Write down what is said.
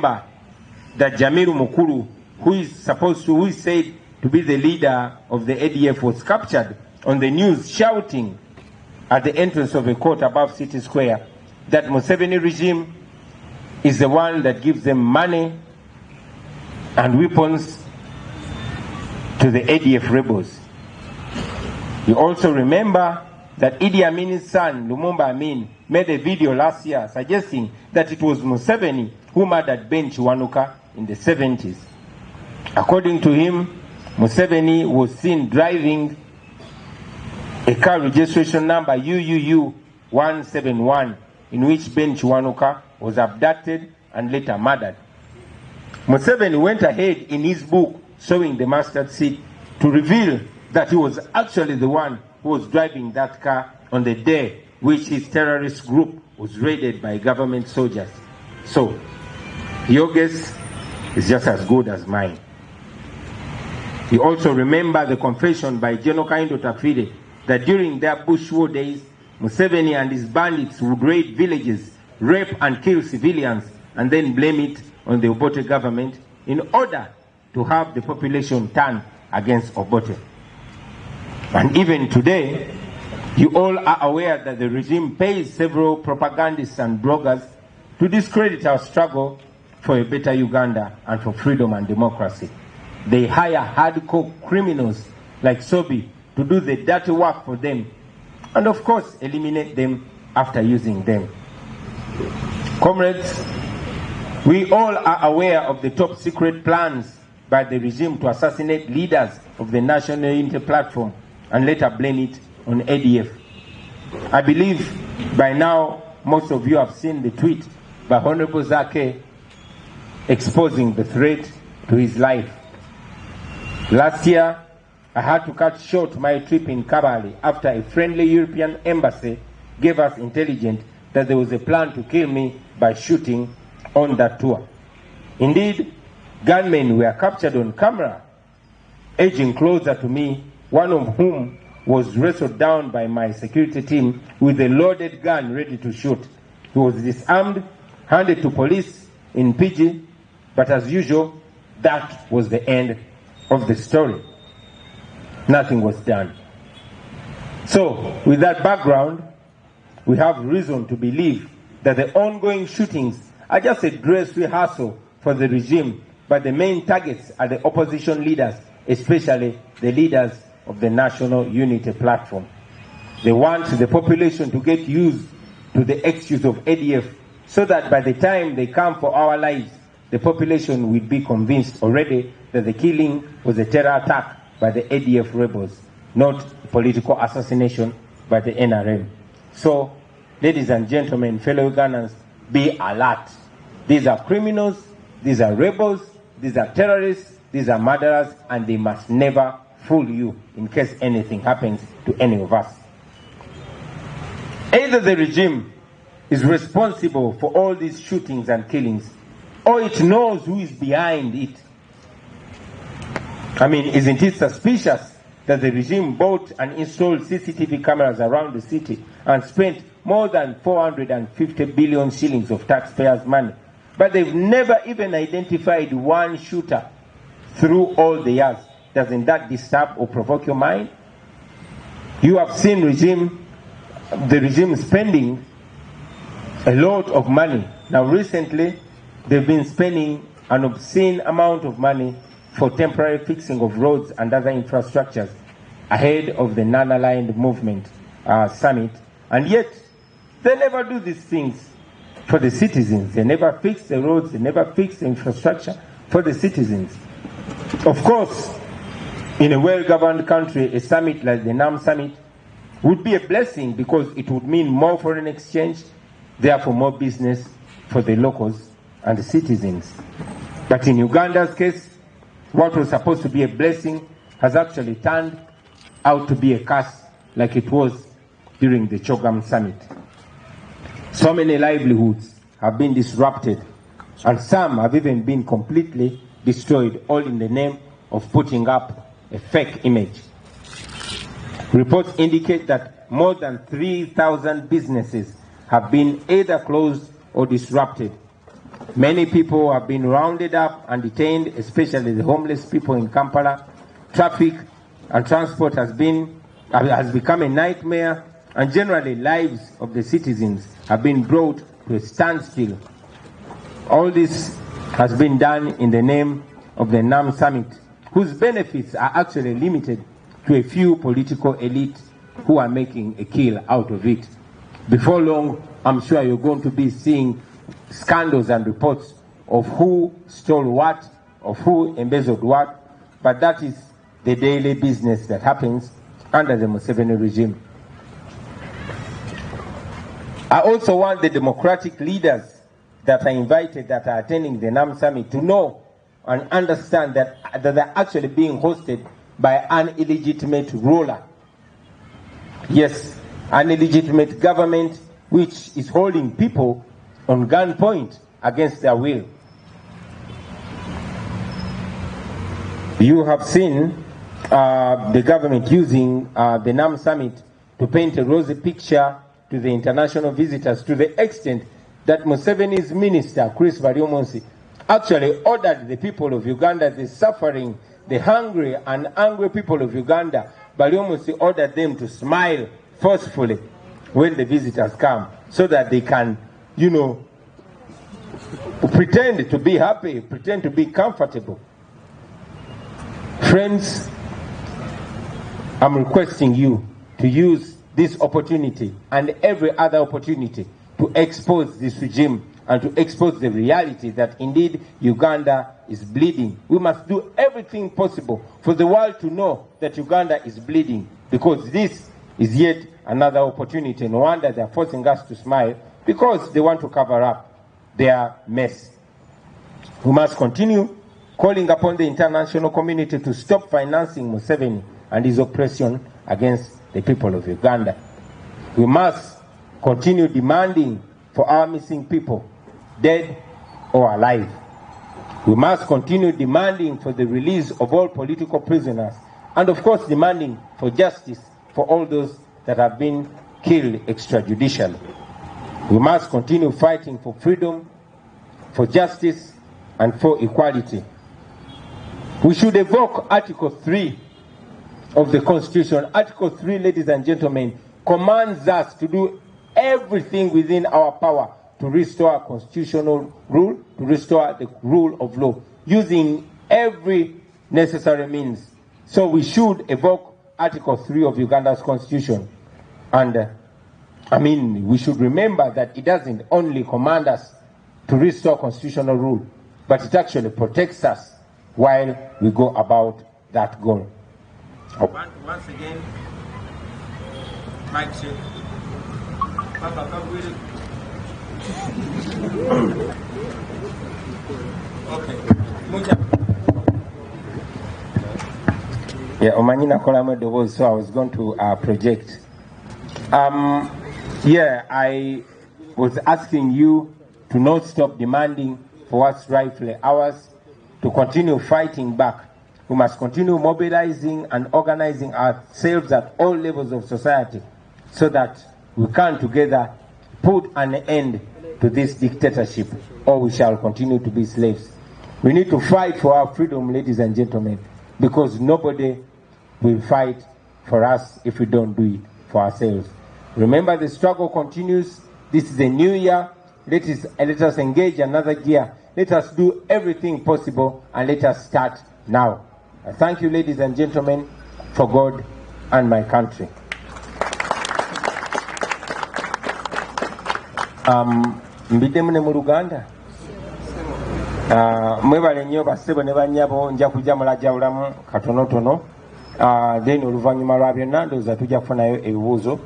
remember that Jamiru Mukuru, who is said to be the leader of the ADF, was captured on the news shouting at the entrance of a court above City Square that Museveni regime is the one that gives them money and weapons to the ADF rebels. You also remember that Idi Amin's son, Lumumba Amin, made a video last year suggesting that it was Museveni who murdered Ben Chiwanuka in the 70s. According to him, Museveni was seen driving a car registration number UUU 171 in which Ben Chiwanuka was abducted and later murdered. Museveni went ahead in his book, Sowing the Mustard Seed, to reveal that he was actually the one who was driving that car on the day which his terrorist group was raided by government soldiers. So, your guess is just as good as mine. You also remember the confession by General Kaindo Tafide that during their bush war days, Museveni and his bandits would raid villages, rape and kill civilians, and then blame it on the Obote government in order to have the population turn against Obote. And even today, you all are aware that the regime pays several propagandists and bloggers to discredit our struggle for a better Uganda and for freedom and democracy. They hire hardcore criminals like Bobi to do the dirty work for them, and of course eliminate them after using them. Comrades, we all are aware of the top secret plans by the regime to assassinate leaders of the National Unity Platform and later blame it on ADF. I believe by now most of you have seen the tweet by Honorable Zake exposing the threat to his life. Last year, I had to cut short my trip in Kabale after a friendly European embassy gave us intelligence that there was a plan to kill me by shooting on that tour. Indeed, gunmen were captured on camera, edging closer to me, one of whom was wrestled down by my security team with a loaded gun ready to shoot. He was disarmed, handed to police in PG, but as usual, that was the end of the story. Nothing was done. So, with that background, we have reason to believe that the ongoing shootings are just a dress rehearsal for the regime, but the main targets are the opposition leaders, especially the leaders of the National Unity Platform. They want the population to get used to the excuse of ADF so that by the time they come for our lives, the population will be convinced already that the killing was a terror attack by the ADF rebels, not political assassination by the NRM. So, ladies and gentlemen, fellow Ugandans, be alert. These are criminals, these are rebels, these are terrorists, these are murderers, and they must never fool you in case anything happens to any of us. Either the regime is responsible for all these shootings and killings, or it knows who is behind it. I mean, isn't it suspicious that the regime bought and installed CCTV cameras around the city and spent more than 450 billion shillings of taxpayers' money, but they've never even identified one shooter through all the years? Doesn't that disturb or provoke your mind? You have seen the regime spending a lot of money. Now recently, they've been spending an obscene amount of money for temporary fixing of roads and other infrastructures ahead of the non-aligned movement summit. And yet, they never do these things for the citizens. They never fix the roads, they never fix the infrastructure for the citizens. Of course, in a well-governed country, a summit like the NAM summit would be a blessing because it would mean more foreign exchange, therefore more business for the locals and the citizens. But in Uganda's case, what was supposed to be a blessing has actually turned out to be a curse, like it was during the Chogam summit. So many livelihoods have been disrupted, and some have even been completely destroyed, all in the name of putting up a fake image. Reports indicate that more than 3,000 businesses have been either closed or disrupted. Many people have been rounded up and detained, especially the homeless people in Kampala. Traffic and transport has become a nightmare, and generally lives of the citizens have been brought to a standstill. All this has been done in the name of the NAM Summit, whose benefits are actually limited to a few political elite who are making a kill out of it. Before long, I'm sure you're going to be seeing scandals and reports of who stole what, of who embezzled what, but that is the daily business that happens under the Museveni regime. I also want the democratic leaders that are invited, that are attending the NAM Summit, to know and understand that they're actually being hosted by an illegitimate ruler. Yes, an illegitimate government which is holding people on gunpoint against their will. You have seen the government using the NAM Summit to paint a rosy picture to the international visitors, to the extent that Museveni's minister, Chris Baryomonsi, actually ordered the people of Uganda, the suffering, the hungry and angry people of Uganda, Baryomonsi ordered them to smile forcefully when the visitors come, so that they can, pretend to be happy, pretend to be comfortable. Friends, I'm requesting you to use this opportunity and every other opportunity to expose this regime and to expose the reality that indeed Uganda is bleeding. We must do everything possible for the world to know that Uganda is bleeding, because this is yet another opportunity. No wonder they're forcing us to smile, because they want to cover up their mess. We must continue calling upon the international community to stop financing Museveni and his oppression against the people of Uganda. We must continue demanding for our missing people, dead or alive. We must continue demanding for the release of all political prisoners, and of course demanding for justice for all those that have been killed extrajudicially. We must continue fighting for freedom, for justice, and for equality. We should evoke Article 3 of the Constitution. Article 3, ladies and gentlemen, commands us to do everything within our power to restore constitutional rule, to restore the rule of law, using every necessary means. So we should evoke Article 3 of Uganda's Constitution. And we should remember that it doesn't only command us to restore constitutional rule, but it actually protects us while we go about that goal. Once again, Mike Chief. Okay. Yeah, Omanyina Kolame Dobo, so I was going to project. I was asking you to not stop demanding for what's rightfully ours, to continue fighting back. We must continue mobilizing and organizing ourselves at all levels of society so that we can together put an end to this dictatorship, or we shall continue to be slaves. We need to fight for our freedom, ladies and gentlemen, because nobody will fight for us if we don't do it for ourselves. Remember, the struggle continues. This is a new year. Let us engage another gear. Let us do everything possible, and let us start now. I thank you, ladies and gentlemen, for God and my country. Mbidde mune mu Luganda. Mwebale nnyo bassebo ne bannyabo, nja kujja mulajjawulamu katonotono. Then oluvannyuma lwa byonna ndowooza tujja kufunayo ebibuuzo.